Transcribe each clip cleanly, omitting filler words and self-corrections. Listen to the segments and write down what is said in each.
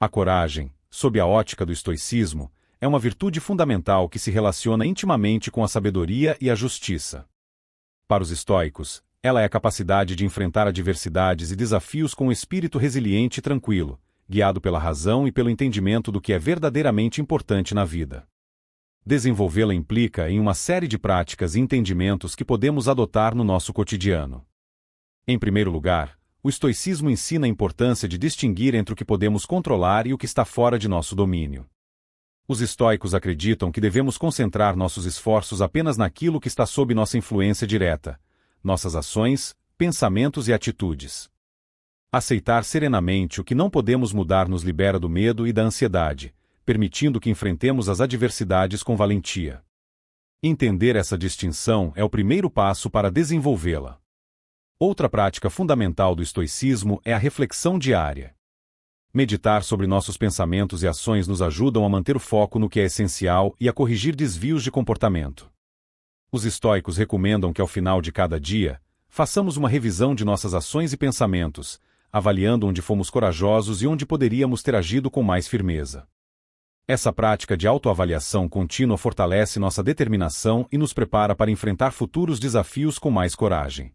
A coragem, sob a ótica do estoicismo, é uma virtude fundamental que se relaciona intimamente com a sabedoria e a justiça. Para os estoicos, ela é a capacidade de enfrentar adversidades e desafios com um espírito resiliente e tranquilo, guiado pela razão e pelo entendimento do que é verdadeiramente importante na vida. Desenvolvê-la implica em uma série de práticas e entendimentos que podemos adotar no nosso cotidiano. Em primeiro lugar, o estoicismo ensina a importância de distinguir entre o que podemos controlar e o que está fora de nosso domínio. Os estoicos acreditam que devemos concentrar nossos esforços apenas naquilo que está sob nossa influência direta, nossas ações, pensamentos e atitudes. Aceitar serenamente o que não podemos mudar nos libera do medo e da ansiedade, permitindo que enfrentemos as adversidades com valentia. Entender essa distinção é o primeiro passo para desenvolvê-la. Outra prática fundamental do estoicismo é a reflexão diária. Meditar sobre nossos pensamentos e ações nos ajudam a manter o foco no que é essencial e a corrigir desvios de comportamento. Os estoicos recomendam que ao final de cada dia, façamos uma revisão de nossas ações e pensamentos, avaliando onde fomos corajosos e onde poderíamos ter agido com mais firmeza. Essa prática de autoavaliação contínua fortalece nossa determinação e nos prepara para enfrentar futuros desafios com mais coragem.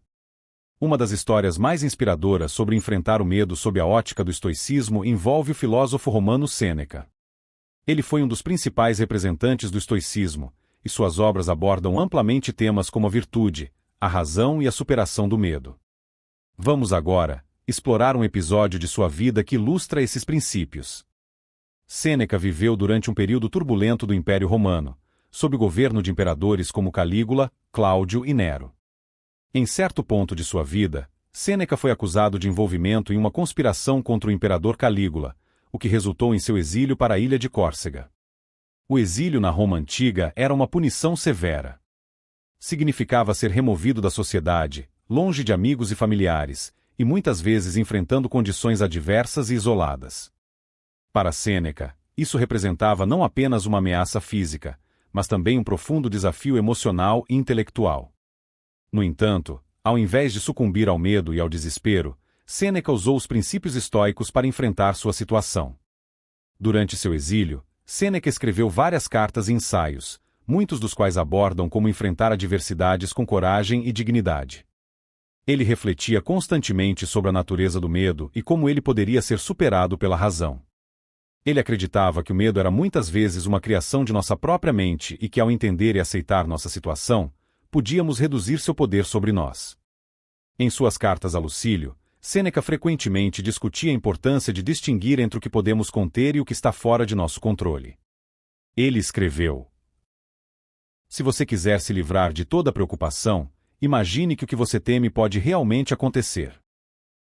Uma das histórias mais inspiradoras sobre enfrentar o medo sob a ótica do estoicismo envolve o filósofo romano Sêneca. Ele foi um dos principais representantes do estoicismo, e suas obras abordam amplamente temas como a virtude, a razão e a superação do medo. Vamos agora explorar um episódio de sua vida que ilustra esses princípios. Sêneca viveu durante um período turbulento do Império Romano, sob o governo de imperadores como Calígula, Cláudio e Nero. Em certo ponto de sua vida, Sêneca foi acusado de envolvimento em uma conspiração contra o imperador Calígula, o que resultou em seu exílio para a ilha de Córcega. O exílio na Roma antiga era uma punição severa. Significava ser removido da sociedade, longe de amigos e familiares, e muitas vezes enfrentando condições adversas e isoladas. Para Sêneca, isso representava não apenas uma ameaça física, mas também um profundo desafio emocional e intelectual. No entanto, ao invés de sucumbir ao medo e ao desespero, Sêneca usou os princípios estoicos para enfrentar sua situação. Durante seu exílio, Sêneca escreveu várias cartas e ensaios, muitos dos quais abordam como enfrentar adversidades com coragem e dignidade. Ele refletia constantemente sobre a natureza do medo e como ele poderia ser superado pela razão. Ele acreditava que o medo era muitas vezes uma criação de nossa própria mente e que, ao entender e aceitar nossa situação, podíamos reduzir seu poder sobre nós. Em suas cartas a Lucílio, Sêneca frequentemente discutia a importância de distinguir entre o que podemos conter e o que está fora de nosso controle. Ele escreveu: Se você quiser se livrar de toda preocupação, imagine que o que você teme pode realmente acontecer.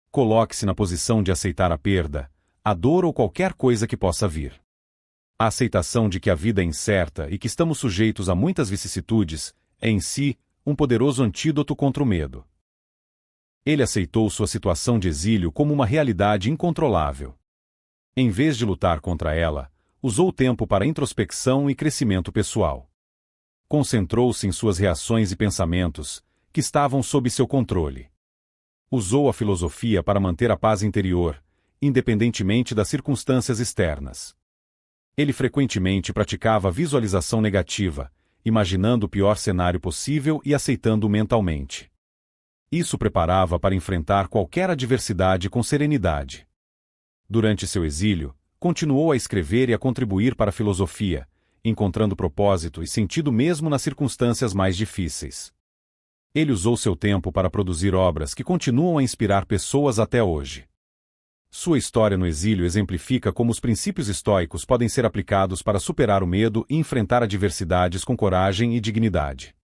Coloque-se na posição de aceitar a perda, a dor ou qualquer coisa que possa vir. A aceitação de que a vida é incerta e que estamos sujeitos a muitas vicissitudes é em si um poderoso antídoto contra o medo. Ele aceitou sua situação de exílio como uma realidade incontrolável. Em vez de lutar contra ela, usou o tempo para introspecção e crescimento pessoal. Concentrou-se em suas reações e pensamentos, que estavam sob seu controle. Usou a filosofia para manter a paz interior, independentemente das circunstâncias externas. Ele frequentemente praticava visualização negativa, imaginando o pior cenário possível e aceitando-o mentalmente. Isso preparava para enfrentar qualquer adversidade com serenidade. Durante seu exílio, continuou a escrever e a contribuir para a filosofia, encontrando propósito e sentido mesmo nas circunstâncias mais difíceis. Ele usou seu tempo para produzir obras que continuam a inspirar pessoas até hoje. Sua história no exílio exemplifica como os princípios estoicos podem ser aplicados para superar o medo e enfrentar adversidades com coragem e dignidade.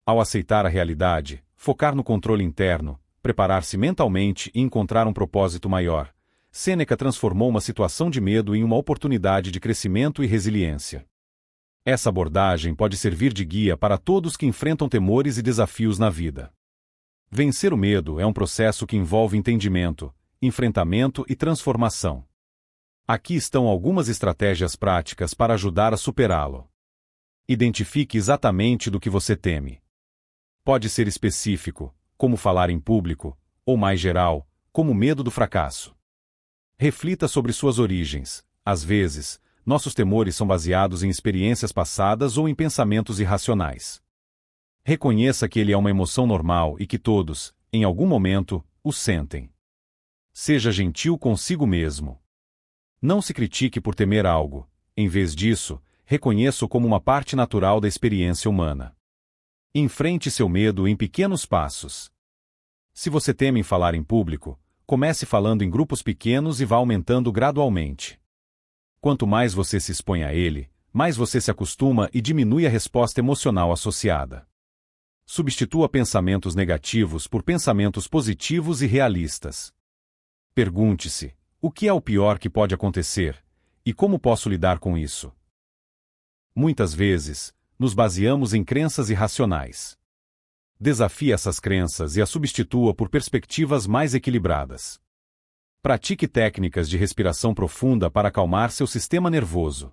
Ao aceitar a realidade, focar no controle interno, preparar-se mentalmente e encontrar um propósito maior, Sêneca transformou uma situação de medo em uma oportunidade de crescimento e resiliência. Essa abordagem pode servir de guia para todos que enfrentam temores e desafios na vida. Vencer o medo é um processo que envolve entendimento, enfrentamento e transformação. Aqui estão algumas estratégias práticas para ajudar a superá-lo. Identifique exatamente do que você teme. Pode ser específico, como falar em público, ou mais geral, como medo do fracasso. Reflita sobre suas origens. Às vezes, nossos temores são baseados em experiências passadas ou em pensamentos irracionais. Reconheça que ele é uma emoção normal e que todos, em algum momento, o sentem. Seja gentil consigo mesmo. Não se critique por temer algo. Em vez disso, reconheça-o como uma parte natural da experiência humana. Enfrente seu medo em pequenos passos. Se você teme em falar em público, comece falando em grupos pequenos e vá aumentando gradualmente. Quanto mais você se expõe a ele, mais você se acostuma e diminui a resposta emocional associada. Substitua pensamentos negativos por pensamentos positivos e realistas. Pergunte-se: o que é o pior que pode acontecer? E como posso lidar com isso? Muitas vezes, nos baseamos em crenças irracionais. Desafie essas crenças e as substitua por perspectivas mais equilibradas. Pratique técnicas de respiração profunda para acalmar seu sistema nervoso.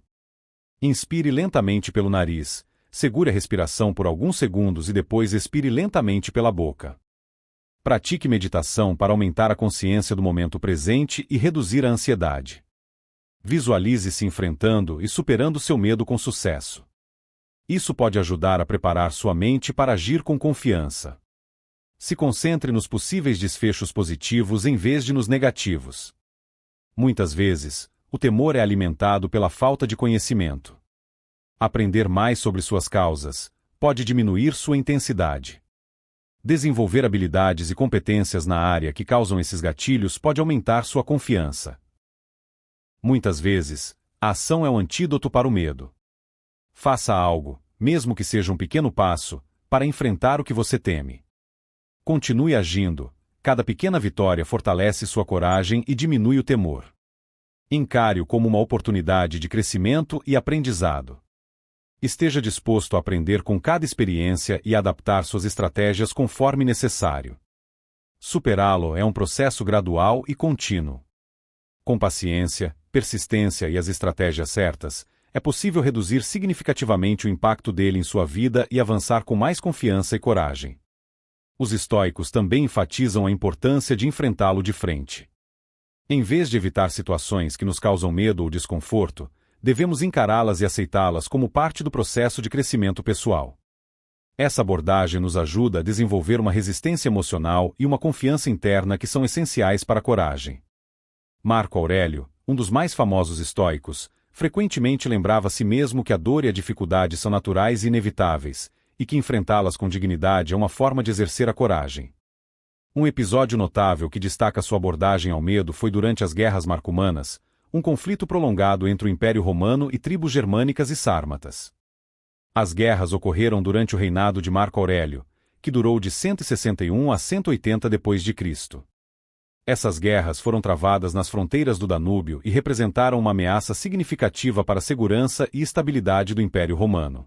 Inspire lentamente pelo nariz, segure a respiração por alguns segundos e depois expire lentamente pela boca. Pratique meditação para aumentar a consciência do momento presente e reduzir a ansiedade. Visualize-se enfrentando e superando seu medo com sucesso. Isso pode ajudar a preparar sua mente para agir com confiança. Se concentre nos possíveis desfechos positivos em vez de nos negativos. Muitas vezes, o temor é alimentado pela falta de conhecimento. Aprender mais sobre suas causas pode diminuir sua intensidade. Desenvolver habilidades e competências na área que causam esses gatilhos pode aumentar sua confiança. Muitas vezes, a ação é um antídoto para o medo. Faça algo, mesmo que seja um pequeno passo, para enfrentar o que você teme. Continue agindo. Cada pequena vitória fortalece sua coragem e diminui o temor. Encare-o como uma oportunidade de crescimento e aprendizado. Esteja disposto a aprender com cada experiência e adaptar suas estratégias conforme necessário. Superá-lo é um processo gradual e contínuo. Com paciência, persistência e as estratégias certas, é possível reduzir significativamente o impacto dele em sua vida e avançar com mais confiança e coragem. Os estoicos também enfatizam a importância de enfrentá-lo de frente. Em vez de evitar situações que nos causam medo ou desconforto, devemos encará-las e aceitá-las como parte do processo de crescimento pessoal. Essa abordagem nos ajuda a desenvolver uma resistência emocional e uma confiança interna que são essenciais para a coragem. Marco Aurélio, um dos mais famosos estoicos, frequentemente lembrava a si mesmo que a dor e a dificuldade são naturais e inevitáveis, e que enfrentá-las com dignidade é uma forma de exercer a coragem. Um episódio notável que destaca sua abordagem ao medo foi durante as Guerras Marcomanas, um conflito prolongado entre o Império Romano e tribos germânicas e sármatas. As guerras ocorreram durante o reinado de Marco Aurélio, que durou de 161 a 180 d.C. Essas guerras foram travadas nas fronteiras do Danúbio e representaram uma ameaça significativa para a segurança e estabilidade do Império Romano.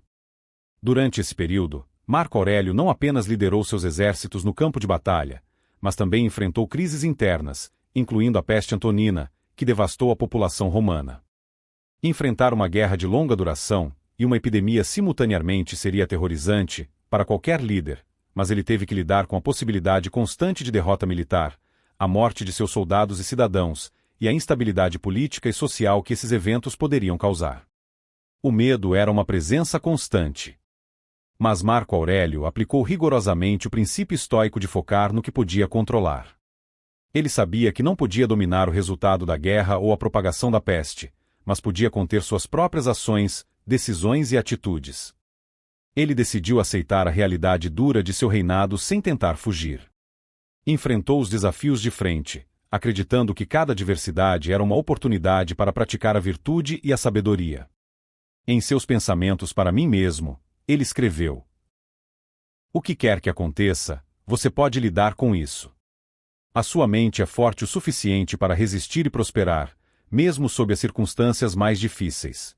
Durante esse período, Marco Aurélio não apenas liderou seus exércitos no campo de batalha, mas também enfrentou crises internas, incluindo a peste antonina, que devastou a população romana. Enfrentar uma guerra de longa duração e uma epidemia simultaneamente seria aterrorizante para qualquer líder, mas ele teve que lidar com a possibilidade constante de derrota militar, a morte de seus soldados e cidadãos, e a instabilidade política e social que esses eventos poderiam causar. O medo era uma presença constante. Mas Marco Aurélio aplicou rigorosamente o princípio estoico de focar no que podia controlar. Ele sabia que não podia dominar o resultado da guerra ou a propagação da peste, mas podia conter suas próprias ações, decisões e atitudes. Ele decidiu aceitar a realidade dura de seu reinado sem tentar fugir. Enfrentou os desafios de frente, acreditando que cada adversidade era uma oportunidade para praticar a virtude e a sabedoria. Em seus pensamentos para mim mesmo, ele escreveu: "O que quer que aconteça, você pode lidar com isso. A sua mente é forte o suficiente para resistir e prosperar, mesmo sob as circunstâncias mais difíceis."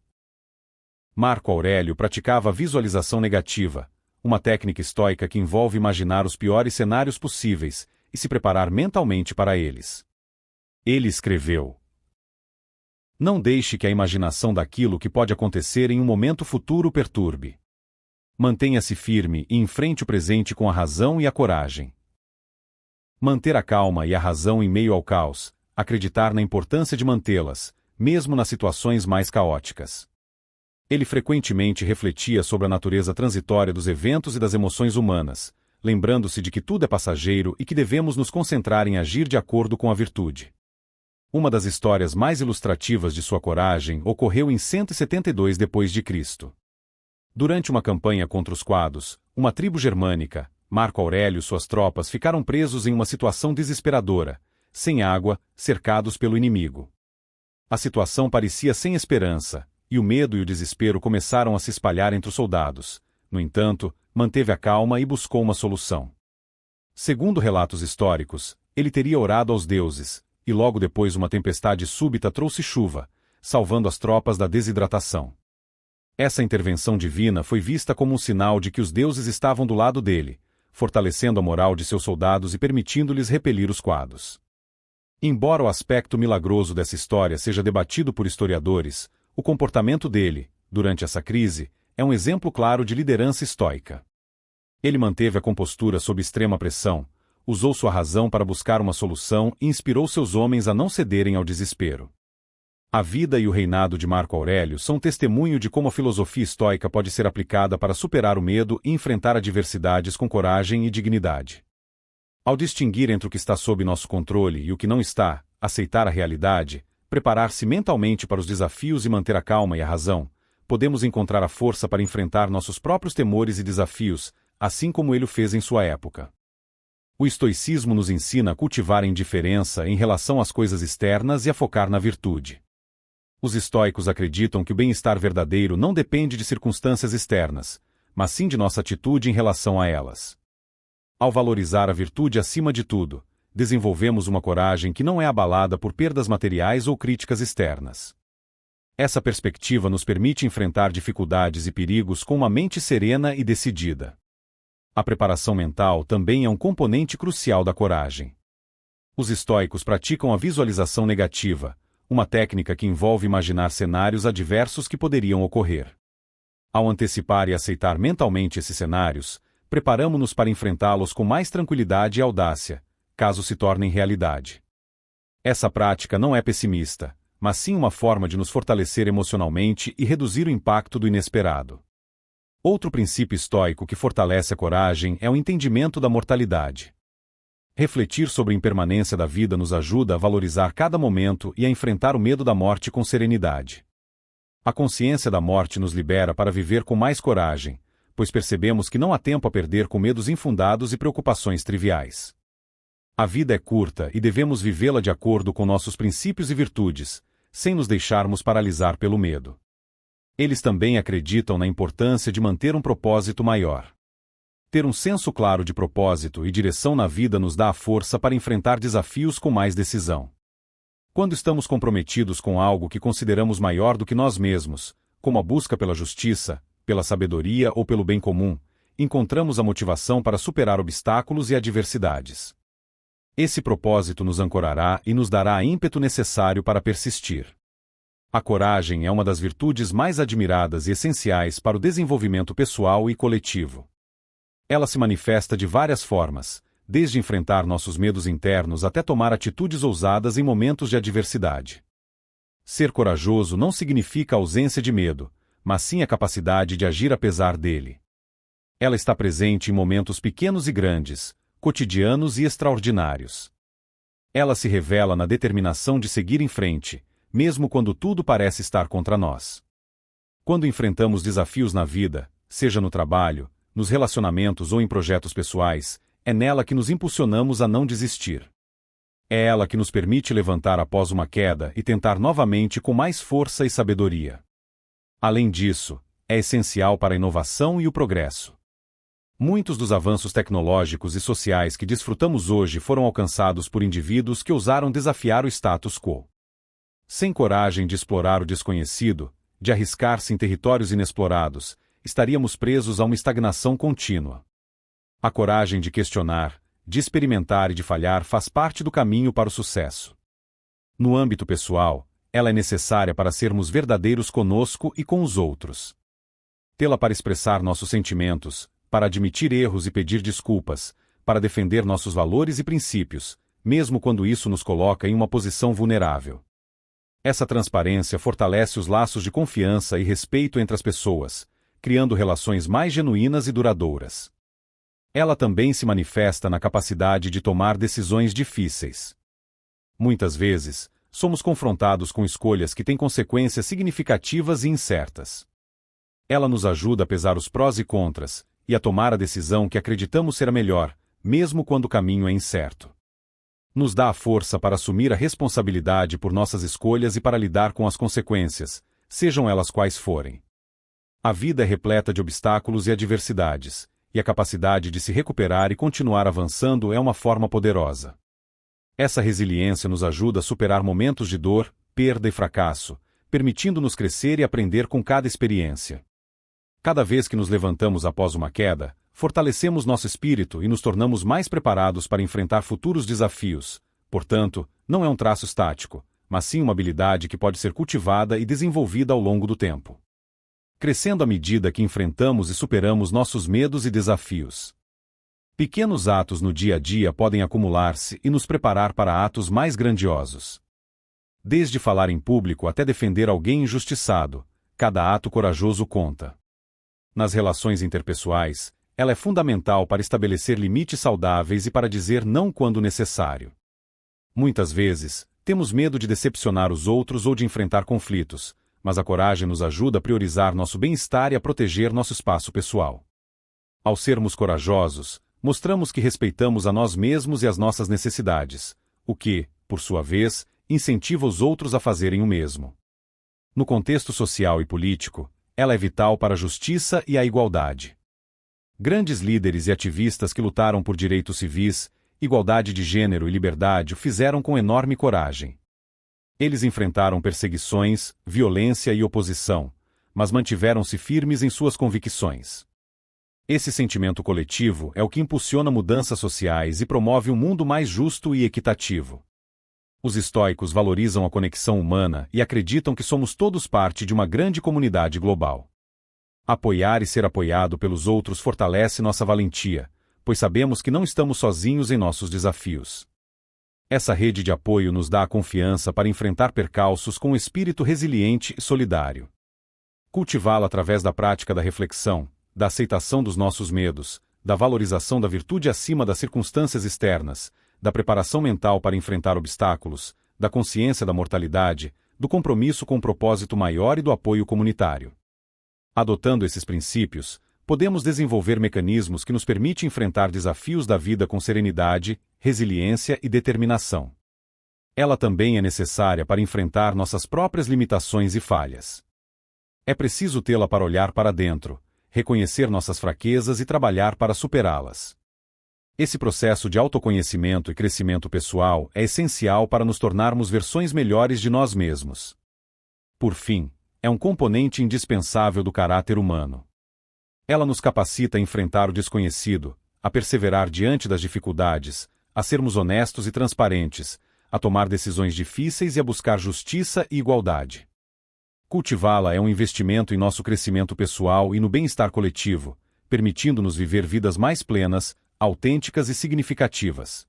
Marco Aurélio praticava a visualização negativa, uma técnica estoica que envolve imaginar os piores cenários possíveis e se preparar mentalmente para eles. Ele escreveu: "Não deixe que a imaginação daquilo que pode acontecer em um momento futuro o perturbe. Mantenha-se firme e enfrente o presente com a razão e a coragem." Manter a calma e a razão em meio ao caos, acreditar na importância de mantê-las, mesmo nas situações mais caóticas. Ele frequentemente refletia sobre a natureza transitória dos eventos e das emoções humanas, lembrando-se de que tudo é passageiro e que devemos nos concentrar em agir de acordo com a virtude. Uma das histórias mais ilustrativas de sua coragem ocorreu em 172 d.C. Durante uma campanha contra os quados, uma tribo germânica, Marco Aurélio e suas tropas ficaram presos em uma situação desesperadora, sem água, cercados pelo inimigo. A situação parecia sem esperança, e o medo e o desespero começaram a se espalhar entre os soldados. No entanto, manteve a calma e buscou uma solução. Segundo relatos históricos, ele teria orado aos deuses, e logo depois uma tempestade súbita trouxe chuva, salvando as tropas da desidratação. Essa intervenção divina foi vista como um sinal de que os deuses estavam do lado dele, fortalecendo a moral de seus soldados e permitindo-lhes repelir os quados. Embora o aspecto milagroso dessa história seja debatido por historiadores, o comportamento dele, durante essa crise, é um exemplo claro de liderança estoica. Ele manteve a compostura sob extrema pressão, usou sua razão para buscar uma solução e inspirou seus homens a não cederem ao desespero. A vida e o reinado de Marco Aurélio são testemunho de como a filosofia estoica pode ser aplicada para superar o medo e enfrentar adversidades com coragem e dignidade. Ao distinguir entre o que está sob nosso controle e o que não está, aceitar a realidade, preparar-se mentalmente para os desafios e manter a calma e a razão, podemos encontrar a força para enfrentar nossos próprios temores e desafios, assim como ele o fez em sua época. O estoicismo nos ensina a cultivar a indiferença em relação às coisas externas e a focar na virtude. Os estoicos acreditam que o bem-estar verdadeiro não depende de circunstâncias externas, mas sim de nossa atitude em relação a elas. Ao valorizar a virtude acima de tudo, desenvolvemos uma coragem que não é abalada por perdas materiais ou críticas externas. Essa perspectiva nos permite enfrentar dificuldades e perigos com uma mente serena e decidida. A preparação mental também é um componente crucial da coragem. Os estoicos praticam a visualização negativa, uma técnica que envolve imaginar cenários adversos que poderiam ocorrer. Ao antecipar e aceitar mentalmente esses cenários, preparamo-nos para enfrentá-los com mais tranquilidade e audácia, caso se tornem realidade. Essa prática não é pessimista, mas sim uma forma de nos fortalecer emocionalmente e reduzir o impacto do inesperado. Outro princípio estoico que fortalece a coragem é o entendimento da mortalidade. Refletir sobre a impermanência da vida nos ajuda a valorizar cada momento e a enfrentar o medo da morte com serenidade. A consciência da morte nos libera para viver com mais coragem, pois percebemos que não há tempo a perder com medos infundados e preocupações triviais. A vida é curta e devemos vivê-la de acordo com nossos princípios e virtudes, sem nos deixarmos paralisar pelo medo. Eles também acreditam na importância de manter um propósito maior. Ter um senso claro de propósito e direção na vida nos dá a força para enfrentar desafios com mais decisão. Quando estamos comprometidos com algo que consideramos maior do que nós mesmos, como a busca pela justiça, pela sabedoria ou pelo bem comum, encontramos a motivação para superar obstáculos e adversidades. Esse propósito nos ancorará e nos dará ímpeto necessário para persistir. A coragem é uma das virtudes mais admiradas e essenciais para o desenvolvimento pessoal e coletivo. Ela se manifesta de várias formas, desde enfrentar nossos medos internos até tomar atitudes ousadas em momentos de adversidade. Ser corajoso não significa ausência de medo, mas sim a capacidade de agir apesar dele. Ela está presente em momentos pequenos e grandes, cotidianos e extraordinários. Ela se revela na determinação de seguir em frente, mesmo quando tudo parece estar contra nós. Quando enfrentamos desafios na vida, seja no trabalho, nos relacionamentos ou em projetos pessoais, é nela que nos impulsionamos a não desistir. É ela que nos permite levantar após uma queda e tentar novamente com mais força e sabedoria. Além disso, é essencial para a inovação e o progresso. Muitos dos avanços tecnológicos e sociais que desfrutamos hoje foram alcançados por indivíduos que ousaram desafiar o status quo. Sem coragem de explorar o desconhecido, de arriscar-se em territórios inexplorados, estaríamos presos a uma estagnação contínua. A coragem de questionar, de experimentar e de falhar faz parte do caminho para o sucesso. No âmbito pessoal, ela é necessária para sermos verdadeiros conosco e com os outros. Tê-la para expressar nossos sentimentos, para admitir erros e pedir desculpas, para defender nossos valores e princípios, mesmo quando isso nos coloca em uma posição vulnerável. Essa transparência fortalece os laços de confiança e respeito entre as pessoas, criando relações mais genuínas e duradouras. Ela também se manifesta na capacidade de tomar decisões difíceis. Muitas vezes, somos confrontados com escolhas que têm consequências significativas e incertas. Ela nos ajuda a pesar os prós e contras, e a tomar a decisão que acreditamos ser a melhor, mesmo quando o caminho é incerto. Nos dá a força para assumir a responsabilidade por nossas escolhas e para lidar com as consequências, sejam elas quais forem. A vida é repleta de obstáculos e adversidades, e a capacidade de se recuperar e continuar avançando é uma forma poderosa. Essa resiliência nos ajuda a superar momentos de dor, perda e fracasso, permitindo-nos crescer e aprender com cada experiência. Cada vez que nos levantamos após uma queda, fortalecemos nosso espírito e nos tornamos mais preparados para enfrentar futuros desafios. Portanto, não é um traço estático, mas sim uma habilidade que pode ser cultivada e desenvolvida ao longo do tempo, crescendo à medida que enfrentamos e superamos nossos medos e desafios. Pequenos atos no dia a dia podem acumular-se e nos preparar para atos mais grandiosos. Desde falar em público até defender alguém injustiçado, cada ato corajoso conta. Nas relações interpessoais, ela é fundamental para estabelecer limites saudáveis e para dizer não quando necessário. Muitas vezes, temos medo de decepcionar os outros ou de enfrentar conflitos, mas a coragem nos ajuda a priorizar nosso bem-estar e a proteger nosso espaço pessoal. Ao sermos corajosos, mostramos que respeitamos a nós mesmos e as nossas necessidades, o que, por sua vez, incentiva os outros a fazerem o mesmo. No contexto social e político, ela é vital para a justiça e a igualdade. Grandes líderes e ativistas que lutaram por direitos civis, igualdade de gênero e liberdade o fizeram com enorme coragem. Eles enfrentaram perseguições, violência e oposição, mas mantiveram-se firmes em suas convicções. Esse sentimento coletivo é o que impulsiona mudanças sociais e promove um mundo mais justo e equitativo. Os estoicos valorizam a conexão humana e acreditam que somos todos parte de uma grande comunidade global. Apoiar e ser apoiado pelos outros fortalece nossa valentia, pois sabemos que não estamos sozinhos em nossos desafios. Essa rede de apoio nos dá a confiança para enfrentar percalços com um espírito resiliente e solidário. Cultivá-la através da prática da reflexão, da aceitação dos nossos medos, da valorização da virtude acima das circunstâncias externas, da preparação mental para enfrentar obstáculos, da consciência da mortalidade, do compromisso com um propósito maior e do apoio comunitário. Adotando esses princípios, podemos desenvolver mecanismos que nos permitem enfrentar desafios da vida com serenidade, resiliência e determinação. Ela também é necessária para enfrentar nossas próprias limitações e falhas. É preciso tê-la para olhar para dentro, reconhecer nossas fraquezas e trabalhar para superá-las. Esse processo de autoconhecimento e crescimento pessoal é essencial para nos tornarmos versões melhores de nós mesmos. Por fim, é um componente indispensável do caráter humano. Ela nos capacita a enfrentar o desconhecido, a perseverar diante das dificuldades, a sermos honestos e transparentes, a tomar decisões difíceis e a buscar justiça e igualdade. Cultivá-la é um investimento em nosso crescimento pessoal e no bem-estar coletivo, permitindo-nos viver vidas mais plenas, autênticas e significativas.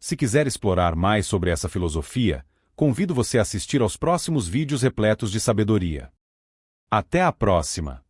Se quiser explorar mais sobre essa filosofia, convido você a assistir aos próximos vídeos repletos de sabedoria. Até a próxima!